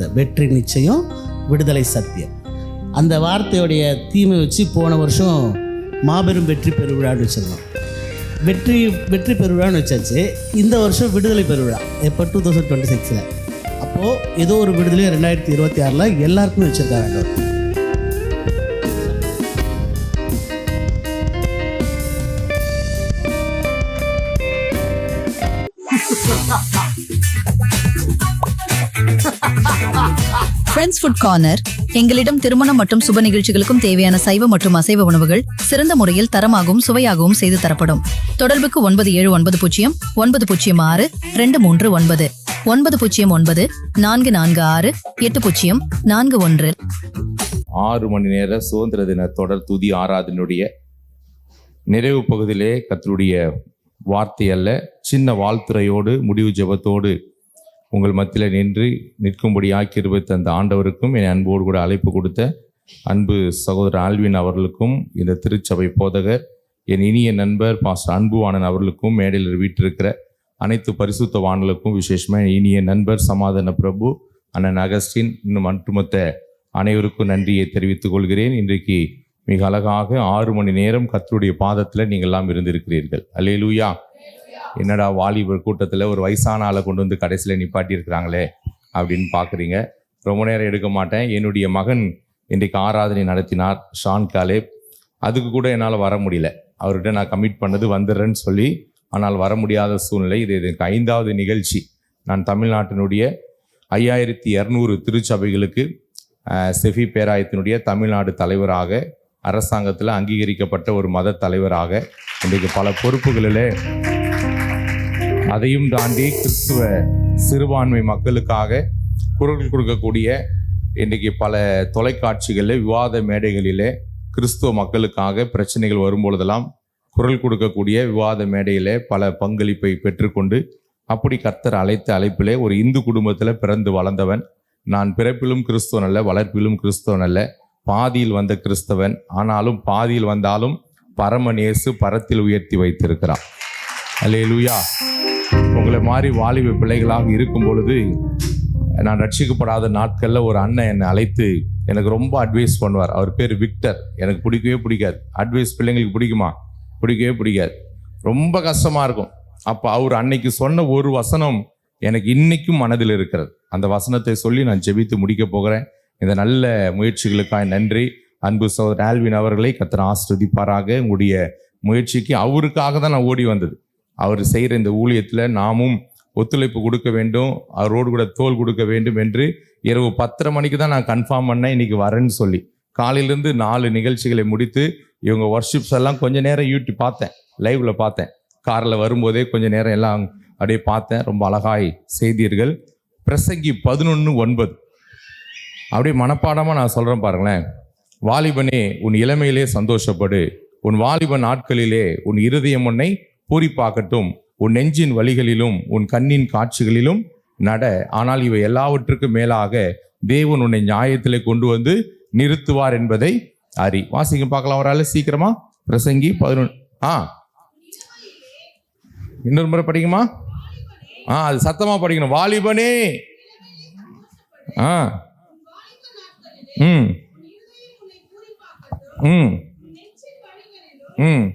வெற்றி நிச்சயம், விடுதலை சத்தியம். அந்த வார்த்தையுடைய தீமை வச்சு போன வருஷம் மாபெரும் வெற்றி பெருவிழான்னு வச்சுருந்தோம். வெற்றி பெருவிழான்னு வச்சாச்சு. இந்த வருஷம் விடுதலை பெருவிழா எப்போ 2026. அப்போது ஏதோ ஒரு விடுதலை 2026 எல்லாருக்குமே வச்சுருக்காங்க. Friends food corner. எங்களிடம் திருமணம் மற்றும் சுப நிகழ்ச்சிகளுக்கும் தேவையான சைவ மற்றும் அசைவ உணவுகள் சிறந்த முறையில் தரமாகவும் சுவையாகவும் செய்து தரப்படும். தொடர்புக்கு 9790602339 9094468041. 6 மணி நேர சுதந்திர தின தொடர் துதி ஆராதனுடைய நிறைவு பகுதியிலே கர்த்தருடைய வார்த்தை அல்ல, சின்ன வாழ்த்துறையோடு முடிவு ஜெபத்தோடு உங்கள் மத்தியில் நிற்கும்படி கிருபை தந்த ஆண்டவருக்கும் என் அன்போடு கூட அழைப்பு கொடுத்த அன்பு சகோதரர் ஆல்வின் அவர்களுக்கும், இந்த திருச்சபை போதகர் என் இனிய நண்பர் பாஸ்டர் அன்புவாணன் அவர்களுக்கும், மேடையில் வீட்டிருக்கிற அனைத்து பரிசுத்தவான்களுக்கும், விசேஷமாக இனிய நண்பர் சமாதான பிரபு அண்ணன் அகஸ்டின், இன்னும் ஒட்டுமொத்த அனைவருக்கும் நன்றியை தெரிவித்துக் கொள்கிறேன். இன்றைக்கு மிக அழகாக 6 மணி நேரம் கர்த்தருடைய பாதத்தில் நீங்கள் எல்லாம் இருந்திருக்கிறீர்கள். அல்லேலூயா. என்னடா வாலிபர் கூட்டத்தில் ஒரு வயசான ஆளை கொண்டு வந்து கடைசியில் நிப்பாட்டியிருக்கிறாங்களே அப்படின்னு பார்க்குறீங்க. ரொம்ப நேரம் எடுக்க மாட்டேன். என்னுடைய மகன் இன்றைக்கு ஆராதனை நடத்தினார், ஷான் காலேப். அதுக்கு கூட என்னால் வர முடியல. அவர்கிட்ட நான் கமிட் பண்ணது வந்துடுறேன்னு சொல்லி, ஆனால் வர முடியாத சூழ்நிலை. இது எனக்கு 5வது நிகழ்ச்சி. நான் தமிழ்நாட்டினுடைய 5200 திருச்சபைகளுக்கு செஃபி பேராயத்தினுடைய தமிழ்நாடு தலைவராக, அரசாங்கத்தில் அங்கீகரிக்கப்பட்ட ஒரு மத தலைவராக இன்றைக்கு பல பொறுப்புகளிலே, அதையும் தாண்டி கிறிஸ்துவ சிறுபான்மை மக்களுக்காக குரல் கொடுக்கக்கூடிய இன்றைக்கு பல தொலைக்காட்சிகளில், விவாத மேடைகளிலே கிறிஸ்துவ மக்களுக்காக பிரச்சனைகள் வரும்பொழுதெல்லாம் குரல் கொடுக்கக்கூடிய விவாத மேடையிலே பல பங்களிப்பை பெற்றுக்கொண்டு, அப்படி கர்த்தர் அழைத்த அழைப்பிலே ஒரு இந்து குடும்பத்தில் பிறந்து வளர்ந்தவன் நான். பிறப்பிலும் கிறிஸ்துவன் அல்ல, வளர்ப்பிலும் கிறிஸ்துவன் அல்ல, பாதியில் வந்த கிறிஸ்தவன். ஆனாலும் பாதியில் வந்தாலும் பரமநேசு பரத்தில் உயர்த்தி வைத்திருக்கிறான். அல்லேலூயா. உங்களை மாதிரி வாலிப பிள்ளைகளாக இருக்கும் பொழுது, நான் ரட்சிக்கப்படாத நாட்களில் ஒரு அண்ணன் என்னை அழைத்து எனக்கு ரொம்ப அட்வைஸ் பண்ணுவார். அவர் பேர் விக்டர். எனக்கு பிடிக்கவே பிடிக்காது அட்வைஸ். பிள்ளைங்களுக்கு பிடிக்குமா? பிடிக்கவே பிடிக்காது. ரொம்ப கஷ்டமாக இருக்கும். அப்போ அவர் அன்னைக்கு சொன்ன ஒரு வசனம் எனக்கு இன்னைக்கும் மனதில் இருக்கிறது. அந்த வசனத்தை சொல்லி நான் ஜெபித்து முடிக்க போகிறேன். இந்த நல்ல முயற்சிகளுக்காக நன்றி. அன்பு சகோதரர் ஆல்வின் அவர்களை கர்த்தர் ஆசீர்வதிப்பாராக. உங்களுடைய முயற்சிக்கு அவருக்காக தான் நான் ஓடி வந்தது. அவர் செய்கிற இந்த ஊழியத்தில் நாமும் ஒத்துழைப்பு கொடுக்க வேண்டும், அவரோடு கூட தோல் கொடுக்க வேண்டும் என்று இரவு 10:30 மணிக்கு தான் நான் கன்ஃபார்ம் பண்ணேன் இன்றைக்கி வரேன்னு சொல்லி. காலையிலேருந்து 4 நிகழ்ச்சிகளை முடித்து இவங்க ஒர்ஷிப்ஸ் எல்லாம் கொஞ்சம் நேரம் யூடியூப் பார்த்தேன், லைவில் பார்த்தேன். காரில் வரும்போதே கொஞ்சம் நேரம் எல்லாம் அப்படியே பார்த்தேன். ரொம்ப அழகாய் செய்தீர்கள். பிரசங்கி 11:9 அப்படியே மனப்பாடமாக நான் சொல்கிறேன் பாருங்களேன். வாலிபனே, உன் இளமையிலே சந்தோஷப்படு, உன் வாலிப நாட்களிலே உன் இருதயம் உன்னை பூரிப்பாக்கட்டும், உன் நெஞ்சின் வழிகளிலும் உன் கண்ணின் காட்சிகளிலும் நட. ஆனால் இவை எல்லாவற்றுக்கும் மேலாக தேவன் உன்னை நியாயத்திலே கொண்டு வந்து நிறுத்துவார் என்பதை அறி. வாசிங்க பார்க்கலாம் ஒரு ஆள் சீக்கிரமா. பிரசங்கி 11. இன்னொரு முறை படிக்குமா? அது சத்தமா படிக்கணும். வாலிபனே, ம் ம் ம்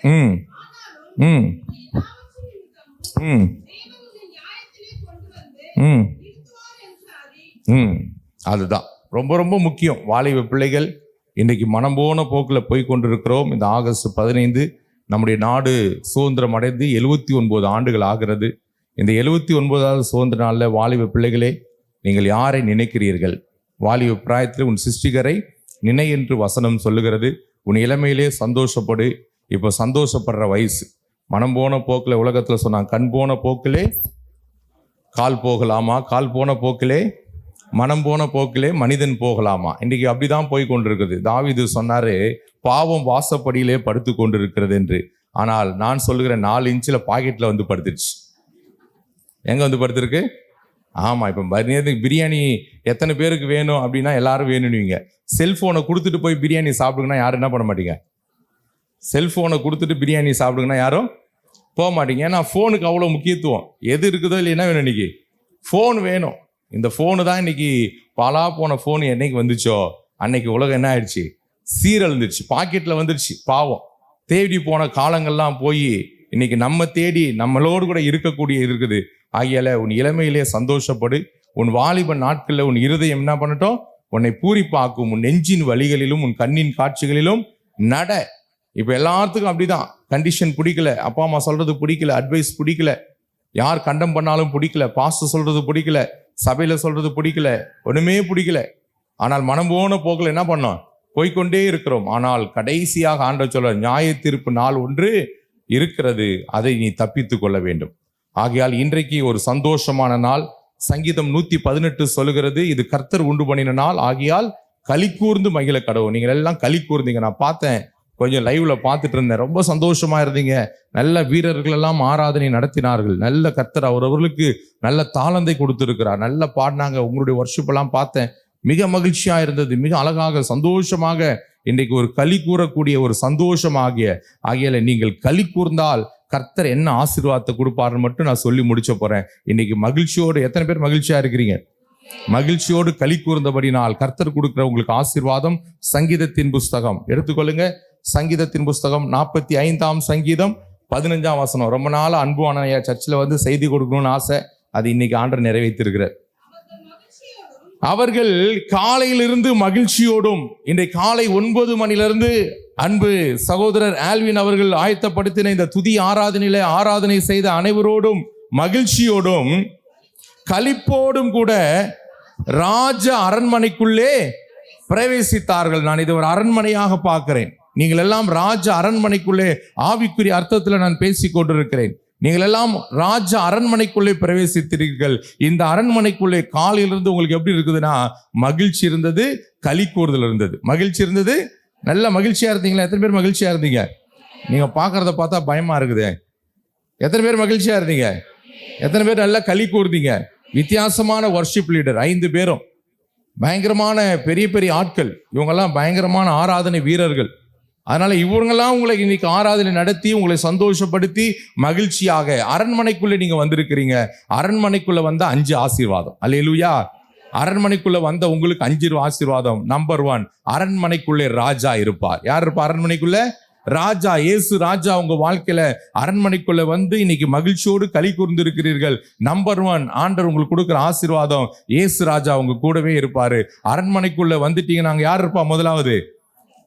ம் ம் ம் ம் ம் அதுதான் ரொம்ப ரொம்ப முக்கியம். வாலிப பிள்ளைகள் இன்றைக்கு மனம் போன போக்கில் போய் கொண்டிருக்கிறோம். இந்த ஆகஸ்ட் 15 நம்முடைய நாடு சுதந்திரம் அடைந்து 79 ஆண்டுகள் ஆகிறது. இந்த 79வது சுதந்திர நாளில் வாலிப பிள்ளைகளே, நீங்கள் யாரை நினைக்கிறீர்கள்? வாலிப பிராயத்தில் உன் சிருஷ்டிகரை நினை என்று வசனம் சொல்லுகிறது. உன் இளமையிலே சந்தோஷப்படு. இப்போ சந்தோஷப்படுற வயசு. மனம் போன போக்கில் உலகத்தில் சொன்னாங்க, கண் போன போக்கிலே கால் போகலாமா, கால் போன போக்கிலே மனம் போன போக்கிலே மனிதன் போகலாமா? இன்றைக்கி அப்படி தான் போய் கொண்டிருக்குது. தாவீது சொன்னார், பாவம் வாசப்படியிலே படுத்து கொண்டிருக்கிறது என்று. ஆனால் நான் சொல்லுகிற 4 இன்ச்சில் பாக்கெட்டில் வந்து படுத்துருச்சு. எங்கே வந்து படுத்துருக்கு? ஆமாம். இப்போ மதியத்துக்கு பிரியாணி எத்தனை பேருக்கு வேணும் அப்படின்னா எல்லாரும் வேணும்னுவீங்க. செல்ஃபோனை கொடுத்துட்டு போய் பிரியாணி சாப்பிடுங்கன்னா யாரும் என்ன பண்ண மாட்டீங்க? செல்ஃபோனை கொடுத்துட்டு பிரியாணி சாப்பிடுங்கன்னா யாரும் போக மாட்டீங்க. ஏன்னா ஃபோனுக்கு அவ்வளோ முக்கியத்துவம். எது இருக்குதோ இல்லைன்னா வேணும், இன்னைக்கு ஃபோன் வேணும். இந்த ஃபோனு தான் இன்னைக்கு பாலா போன ஃபோன் என்னைக்கு வந்துச்சோ அன்னைக்கு உலகம் என்ன ஆயிடுச்சு, சீரழிந்துருச்சு, பாக்கெட்டில் வந்துருச்சு. பாவம், தேடி போன காலங்கள்லாம் போய் இன்னைக்கு நம்ம தேடி நம்மளோடு கூட இருக்கக்கூடிய இருக்குது. ஆகியால உன் இளமையிலே சந்தோஷப்படு. உன் வாலிப நாட்களில் உன் இருதயம் என்ன பண்ணட்டும், உன்னை பூரிப்பாக்கும். உன் நெஞ்சின் வழிகளிலும் உன் கண்ணின் காட்சிகளிலும் நட. இப்போ எல்லாத்துக்கும் அப்படிதான். கண்டிஷன் பிடிக்கல, அப்பா அம்மா சொல்றது பிடிக்கல, அட்வைஸ் பிடிக்கல, யார் கண்டம் பண்ணாலும் பிடிக்கல, பாஸ்டர் சொல்றது பிடிக்கல, சபையில சொல்றது பிடிக்கல, ஒண்ணுமே பிடிக்கல. ஆனால் மனம் போன போக்கில் என்ன பண்ணோம், போய்கொண்டே இருக்கிறோம். ஆனால் கடைசியாக ஆண்டவர் சொல்ற நியாய தீர்ப்பு நாள் ஒன்று இருக்கிறது, அதை நீ தப்பித்து கொள்ள வேண்டும். ஆகையால் இன்றைக்கு ஒரு சந்தோஷமான நாள். சங்கீதம் 118 சொல்லுகிறது, இது கர்த்தர் உண்டு பண்ணின நாள், ஆகையால் களி கூர்ந்து மகிழ கடவுள். நீங்கள் எல்லாம் களி கூர்ந்தீங்க. நான் பார்த்தேன், கொஞ்சம் லைவ்ல பார்த்துட்டு இருந்தேன். ரொம்ப சந்தோஷமா இருந்தீங்க. நல்ல வீரர்கள் எல்லாம் ஆராதனை நடத்தினார்கள். நல்ல கர்த்தர் அவர்களுக்கு நல்ல தாளந்தை கொடுத்திருக்கிறார். நல்ல பாடினாங்க. உங்களுடைய வர்ஷிப் எல்லாம் பார்த்தேன், மிக மகிழ்ச்சியா இருந்தது. மிக அழகாக சந்தோஷமாக இன்றைக்கு ஒரு களி கூறக்கூடிய ஒரு ஆகியால நீங்கள் களி கூர்ந்தால் கர்த்தர் என்ன ஆசீர்வாதத்தை கொடுப்பாருன்னு மட்டும் நான் சொல்லி முடிச்ச போறேன். இன்னைக்கு மகிழ்ச்சியோடு எத்தனை பேர் மகிழ்ச்சியா இருக்கிறீங்க? மகிழ்ச்சியோடு களி கூர்ந்தபடினால் கர்த்தர் கொடுக்கிற உங்களுக்கு ஆசீர்வாதம். சங்கீதத்தின் புஸ்தகம் எடுத்துக்கொள்ளுங்க. சங்கீதத்தின் புஸ்தகம் 45ஆம் சங்கீதம் 15ஆம் வசனம். ரொம்ப நாள் அன்புவான சர்ச்சில் வந்து செய்தி கொடுக்கணும்னு ஆசை, அது இன்னைக்கு ஆண்டவர் நிறைவேற்றிருக்கிறார். அவர்கள் காலையிலிருந்து மகிழ்ச்சியோடும், இன்றைக்கு காலை 9 மணிலிருந்து அன்பு சகோதரர் ஆல்வின் அவர்கள் ஆயத்தப்படுத்தின இந்த துதி ஆராதனையில ஆராதனை செய்த அனைவரோடும் மகிழ்ச்சியோடும் களிப்போடும் கூட ராஜ அரண்மனைக்குள்ளே பிரவேசித்தார்கள். நான் இதை ஒரு அரண்மனையாக பார்க்கிறேன். நீங்கள் எல்லாம் ராஜ அரண்மனைக்குள்ளே, ஆவிக்குரிய அர்த்தத்தில் நான் பேசிக் கொண்டிருக்கிறேன். நீங்கள் எல்லாம் ராஜ அரண்மனைக்குள்ளே பிரவேசித்தீர்கள். இந்த அரண்மனைக்குள்ளே காலையிலிருந்து உங்களுக்கு எப்படி இருக்குதுன்னா, மகிழ்ச்சி இருந்தது, களி கூறுதல் இருந்தது. மகிழ்ச்சி இருந்தது, நல்ல மகிழ்ச்சியா இருந்தீங்களா? எத்தனை பேர் மகிழ்ச்சியா இருந்தீங்க? நீங்க பாக்குறத பார்த்தா பயமா இருக்குது. எத்தனை பேர் மகிழ்ச்சியா இருந்தீங்க? எத்தனை பேர் நல்லா களி கூர்ந்தீங்க? வித்தியாசமான வர்ஷிப் லீடர் 5 பேரும் பயங்கரமான பெரிய பெரிய ஆட்கள். இவங்கெல்லாம் பயங்கரமான ஆராதனை வீரர்கள். அதனால இவங்கெல்லாம் உங்களை இன்னைக்கு ஆராதனை நடத்தி உங்களை சந்தோஷப்படுத்தி மகிழ்ச்சியாக அரண்மனைக்குள்ளே நீங்க வந்திருக்கிறீங்க. அரண்மனைக்குள்ள வந்த 5 ஆசீர்வாதம். அல்லேலூயா. அரண்மனைக்குள்ள வந்த உங்களுக்கு 5 ஆசீர்வாதம். நம்பர் 1, அரண்மனைக்குள்ளே ராஜா இருப்பார். யார் இருப்பார் அரண்மனைக்குள்ள? ராஜா. இயேசு ராஜா உங்க வாழ்க்கையில அரண்மனைக்குள்ள வந்து இன்னைக்கு மகிழ்ச்சியோடு களி கூர்ந்து இருக்கிறீர்கள். நம்பர் 1, ஆண்டவர் உங்களுக்கு கொடுக்குற ஆசீர்வாதம், இயேசு ராஜா உங்க கூடவே இருப்பாரு. அரண்மனைக்குள்ள வந்துட்டீங்கன்னா அங்க யார் இருப்பா? முதலாவது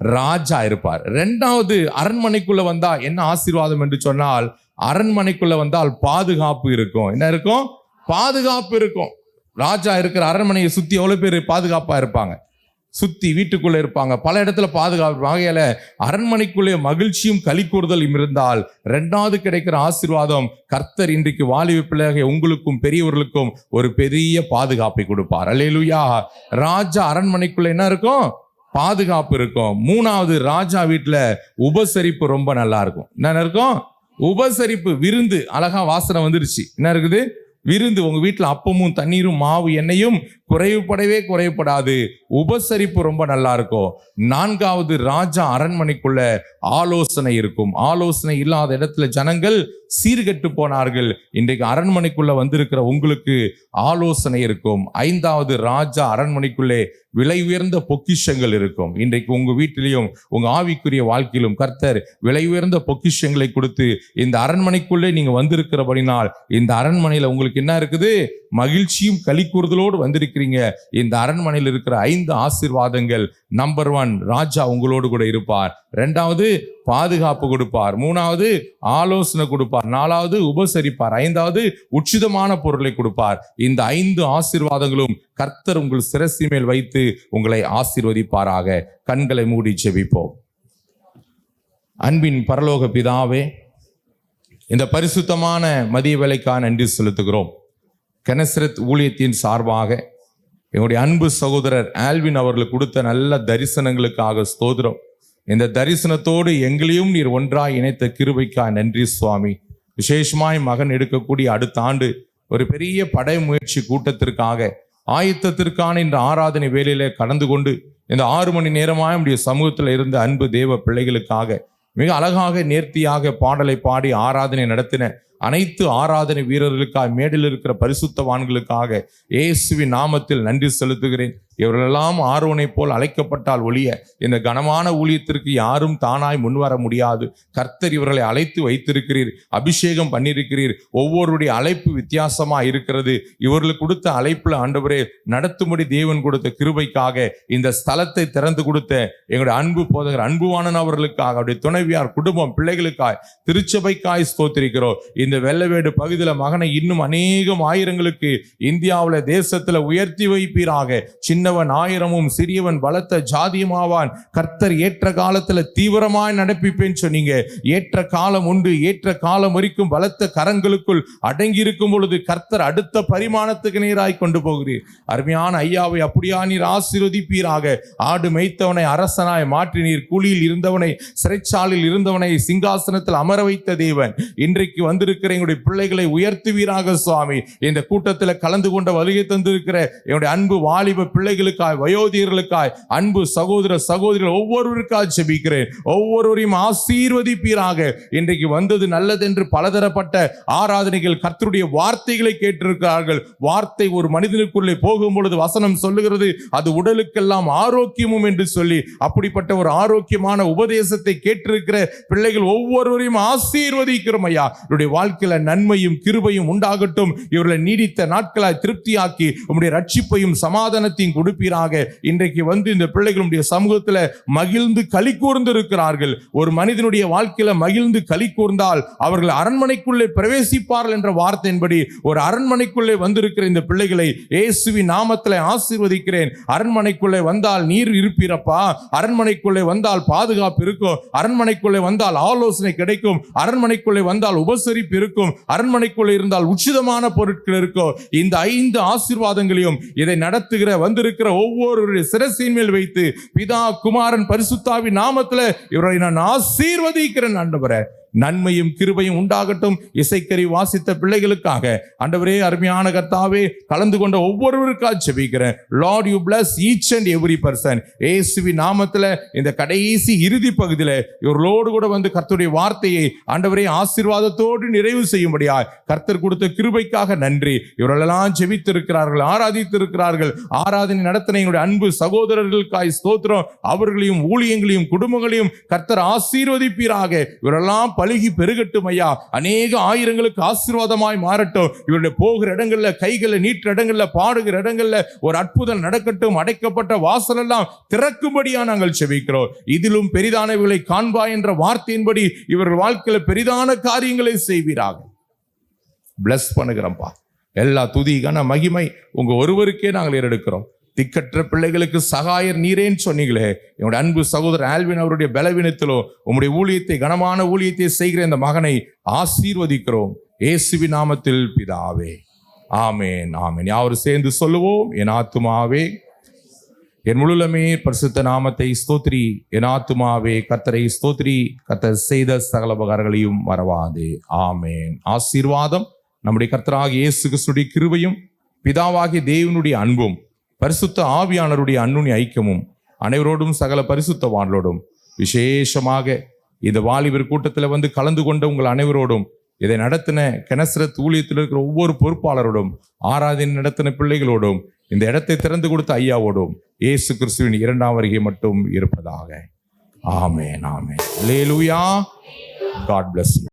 ராஜா இருப்பார். 2வது, அரண்மனைக்குள்ள வந்தா என்ன ஆசீர்வாதம் என்று சொன்னால், அரண்மனைக்குள்ள வந்தால் பாதுகாப்பு இருக்கும். என்ன இருக்கும்? பாதுகாப்பு இருக்கும். ராஜா இருக்கிற அரண்மனையை சுத்தி எவ்வளவு பேர் பாதுகாப்பா இருப்பாங்க? சுத்தி வீட்டுக்குள்ள இருப்பாங்க, பல இடத்துல பாதுகாப்பு. ஆகையால அரண்மனைக்குள்ளே மகிழ்ச்சியும் களி கூறுதலும் இருந்தால் 2வது கிடைக்கிற ஆசீர்வாதம், கர்த்தர் இன்றைக்கு வாலிப பிள்ளையாக உங்களுக்கும் பெரியவர்களுக்கும் ஒரு பெரிய பாதுகாப்பை கொடுப்பார். அல்லேலூயா. ராஜா அரண்மனைக்குள்ள என்ன இருக்கும்? பாதுகாப்பு இருக்கும். 3வது, ராஜா வீட்டுல உபசரிப்பு ரொம்ப நல்லா இருக்கும். என்ன இருக்கும்? உபசரிப்பு, விருந்து. அழகா வாசனை வந்துருச்சு. என்ன இருக்குது? விருந்து. உங்க வீட்டுல அப்பமும் தண்ணீரும் மாவு எண்ணெயும் குறைவுபடாது. உபசரிப்பு ரொம்ப நல்லா இருக்கும். 4வது, ராஜா அரண்மனைக்குள்ள ஆலோசனை இருக்கும். ஆலோசனை இல்லாத இடத்துல ஜனங்கள் சீர்கெட்டு போனார்கள். இன்றைக்கு அரண்மனைக்குள்ள வந்திருக்கிற உங்களுக்கு ஆலோசனை இருக்கும். 5வது, ராஜா அரண்மனைக்குள்ளே விலை உயர்ந்த பொக்கிஷங்கள் இருக்கும். இன்றைக்கு உங்க வீட்டிலையும் உங்க ஆவிக்குரிய வாழ்க்கையிலும் கர்த்தர் விலை உயர்ந்த பொக்கிஷங்களை கொடுத்து இந்த அரண்மனைக்குள்ளே நீங்க வந்திருக்கிறபடினால் இந்த அரண்மனையில உங்களுக்கு என்ன இருக்குது? மகிழ்ச்சியும் களி கூறுதலோடு வந்திருக்கிறீங்க. இந்த அரண்மனையில் இருக்கிற 5 ஆசீர்வாதங்கள். நம்பர் 1, ராஜா உங்களோடு கூட இருப்பார். 2வது, பாதுகாப்பு கொடுப்பார். 3வது, ஆலோசனை கொடுப்பார். 4வது, உபசரிப்பார். 5வது, உச்சிதமான பொருளை கொடுப்பார். இந்த 5 ஆசீர்வாதங்களும் கர்த்தர் உங்கள் சிரசி மேல் வைத்து உங்களை ஆசீர்வதிப்பாராக. கண்களை மூடி ஜெபிப்போம். அன்பின் பரலோக பிதாவே, இந்த பரிசுத்தமான மதிய வேளைக்காக நன்றி செலுத்துகிறோம். கெனசரத் ஊழியத்தின் சார்பாக என்னுடைய அன்பு சகோதரர் ஆல்வின் அவர்களுக்கு கொடுத்த நல்ல தரிசனங்களுக்காக ஸ்தோத்திரம். இந்த தரிசனத்தோடு எங்களையும் நீர் ஒன்றாய் இணைத்த கிருபைக்காய் நன்றி சுவாமி. விசேஷமாய் மகன் எடுக்கக்கூடிய அடுத்த ஆண்டு ஒரு பெரிய படை முயற்சி கூட்டத்திற்காக ஆயத்தத்திற்கான இந்த ஆராதனை வேலையில கடந்து கொண்டு இந்த 6 மணி நேரமாய் நம்முடைய சமூகத்தில் இருந்த அன்பு தேவ பிள்ளைகளுக்காக மிக அழகாக நேர்த்தியாக பாடலை பாடி ஆராதனை நடத்தின அனைத்து ஆராதனை வீரர்களுக்காக, மேடையில் இருக்கிற பரிசுத்தவான்களுக்காக இயேசுவின் நாமத்தில் நன்றி செலுத்துகிறேன். இவர்களெல்லாம் ஆரோனை போல் அழைக்கப்பட்டால் ஒழிய இந்த கனமான ஊழியத்திற்கு யாரும் தானாய் முன்வர முடியாது. கர்த்தர் இவர்களை அழைத்து வைத்திருக்கிறீர், அபிஷேகம் பண்ணியிருக்கிறீர். ஒவ்வொருடைய அழைப்பு வித்தியாசமா இருக்கிறது. இவர்களுக்கு கொடுத்த அழைப்புல ஆண்டவரே நடத்தும்படி தேவன் கொடுத்த கிருபைக்காக, இந்த ஸ்தலத்தை திறந்து கொடுத்த எங்களுடைய அன்பு போதகர் அன்புவானன் அவர்களுக்காக, அவருடைய துணைவியார், குடும்பம், பிள்ளைகளுக்காய், திருச்சபைக்காய் ஸ்தோத்திரிக்கிறோம். இந்த வெள்ளவேடு பகுதியில் மகனை இன்னும் அநேகம் ஆயிரங்களுக்கு இந்தியாவில் தேசத்துல உயர்த்தி வைப்பீராக. சின்னவன் ஆயிரமும் சிறியவன் பலத்த ஜாதியுமாவான். கர்த்தர் ஏற்ற காலத்துல தீவிரமாய் நடப்பிப்பேன்னு சொன்னீங்க. ஏற்ற காலம் உண்டு. ஏற்ற காலம் வரைக்கும் பலத்த கரங்களுக்குள் அடங்கி இருக்கும் பொழுது கர்த்தர் அடுத்த பரிமாணத்துக்கு நேராய் கொண்டு போகிறீர். அருமையான ஐயாவை அப்படியா நீர் ஆசீர்வதிப்பீராக. ஆடு மேய்த்தவனை அரசனாய் மாற்றினீர். கூலியில் இருந்தவனை, சிறைச்சாலையில் இருந்தவனை சிங்காசனத்தில் அமர வைத்த தேவன் இன்றைக்கு வந்திருக்கிற எங்களுடைய பிள்ளைகளை உயர்த்துவீராக சுவாமி. இந்த கூட்டத்தில் கலந்து கொண்ட வருகை தந்திருக்கிற என்னுடைய அன்பு வாலிப பிள்ளைகளுக்காய், வயோதிகர்களுக்காய், அன்பு சகோதர சகோதரிகள் ஒவ்வொருவருக்காய் ஜெபிக்கிறேன். ஒவ்வொருவரையும் ஆசீர்வதிப்பீராக. இன்றைக்கு வந்தது நல்லதென்று பலதரப்பட்ட ஆராதனைகள் கர்த்தருடைய வார்த்தைகளை கேட்டிருக்கிறார்கள். வார்த்தை ஒரு மனிதனுக்குள்ளே போகும் பொழுது வசனம் சொல்லுகிறது அது உடலுக்கெல்லாம் ஆரோக்கியமும் என்று சொல்லி, அப்படிப்பட்ட ஒரு ஆரோக்கியமான உபதேசத்தை கேட்டிருக்கிற பிள்ளைகள் ஒவ்வொருவரையும் ஆசீர்வதிக்கிறோம் ஐயா. இவருடைய வாழ்க்கையில நன்மையும் கிருபையும் உண்டாகட்டும். இவர்களை நீடித்த நாட்களாய் திருப்தியாக்கி உம்முடைய ரட்சிப்பையும் சமாதானத்தையும் கொடுப்பீராக. இன்றைக்கு வந்து இந்த பிள்ளைகளுடைய சமூகத்தில் மகிழ்ந்து களி கூர்ந்து இருக்கிறார்கள். ஒரு மனிதனுடைய வாழ்க்கையில மகிழ்ந்து களி கூர்ந்தால் அவர்கள் அரண்மனைக்குள்ளே பிரவேசிப்பார்கள் என்ற வார்த்தையின்படி ஒரு அரண்மனைக்குள்ளே வந்திருக்கிற இந்த பிள்ளைகளை இயேசுவின் நாமத்தில் ஆசீர்வதிக்கிறேன். அரண்மனைக்குள்ளே வந்தால் நீர் இருப்பீரப்பா. அரண்மனைக்குள்ளே வந்தால் பாதுகாப்பு இருக்கும். அரண்மனைக்குள்ளே வந்தால் ஆலோசனை கிடைக்கும். அரண்மனைக்குள்ளே வந்தால் உபசரிப்பு இருக்கும். அரண்மனைக்குள்ளே இருந்தால் உச்சிதமான பொருட்கள் இருக்கும். இந்த 5 ஆசீர்வாதங்களையும் இதை நடத்துகிற வந்திருக்கிற ஒவ்வொரு சிரசின் மேல் வைத்து பிதா, குமாரன், பரிசுத்தாவின் நாமத்தில் இவரை நான் ஆசீர்வதிக்கிறேன். ஆண்டவரே நன்மையும் கிருபையும் உண்டாகட்டும். இசைக்கறி வாசித்த பிள்ளைகளுக்காக ஆண்டவரே, அருமையான கர்த்தாவே, கலந்து கொண்ட ஒவ்வொருவருக்காக ஜெபிக்கிறேன். Lord you plus each and every person. இயேசுவின் நாமத்தில் இந்த கடைசி இறுதி பகுதியில் இவர்களோடு கூட வந்து கர்த்தருடைய வார்த்தையை ஆண்டவரே ஆசீர்வாதத்தோடு நிறைவு செய்யும்படியாய் கர்த்தர் கொடுத்த கிருபைக்காக நன்றி. இவர்களெல்லாம் ஜெபித்திருக்கிறார்கள், ஆராதித்திருக்கிறார்கள். ஆராதனை நடத்தின எங்களுடைய அன்பு சகோதரர்களுக்காய் ஸ்தோத்திரம். அவர்களையும் ஊழியங்களையும் குடும்பங்களையும் கர்த்தர் ஆசீர்வதிப்பீராக. இவரெல்லாம் பழுகி பெருகட்டும் ஐயா. அநேக ஆயிரங்களுக்கு ஆசீர்வாதமாய் மாறட்டும். இவருடைய போகிற இடங்கள்ல, கைகளை நீட்டுற இடங்கள்ல, பாடுகிற இடங்கள்ல ஒரு அற்புதம் நடக்கட்டும். அடைக்கப்பட்ட வாசல் எல்லாம் திறக்கும்படியா நாங்கள் செபிக்கிறோம். இதிலும் பெரிதானவைகளை காண்பாய் என்ற வார்த்தையின்படி இவர்கள் வாழ்க்கையில பெரிதான காரியங்களை செய்வீராக. பிளஸ் பண்ணுகிறோம்ப்பா. எல்லா துதி கன மகிமை உங்க ஒருவருக்கே நாங்கள் ஏறெடுக்கிறோம். திக்கற்ற பிள்ளைகளுக்கு சகாயர் நீரேன்னு சொன்னீங்களே. என்னுடைய அன்பு சகோதரர் ஆல்வின் அவருடைய பலவீனத்திலோ உம்முடைய ஊழியத்தை, கனமான ஊழியத்தை செய்கிற இந்த மகனை ஆசீர்வதிக்கிறோம் இயேசுவின் நாமத்தில் பிதாவே. ஆமேன், ஆமேன். யாவரும் சேர்ந்து சொல்லுவோம். என் ஆத்துமாவே என் முழுலமே பரிசுத்த நாமத்தை ஸ்தோத்ரி. என் ஆத்துமாவே கர்த்தரை ஸ்தோத்ரி. கர்த்தர் செய்த சகல உபகாரங்களையும் மறவாதே. ஆமேன். ஆசீர்வாதம் நம்முடைய கர்த்தராகிய இயேசு கிறிஸ்துவின் கிருபையும் பிதாவாகிய தேவனுடைய அன்பும் பரிசுத்த ஆவியானவருடைய அன்னுடைய ஐக்கியமும் அனைவரோடும் சகல பரிசுத்தவான்களோடும் விசேஷமாக இந்த வாலிபர் கூட்டத்தில் வந்து கலந்து கொண்ட உங்கள் அனைவரோடும், இதை நடத்தின கெனசரத் ஊழியத்தில் இருக்கிற ஒவ்வொரு பொறுப்பாளரோடும், ஆராதனை நடத்தின பிள்ளைகளோடும், இந்த இடத்தை திறந்து கொடுத்த ஐயாவோடும் இயேசு கிறிஸ்துவின் 2ஆம் வருகை மட்டும் இருப்பதாக. ஆமென், ஆமென். அல்லேலூயா. God bless you.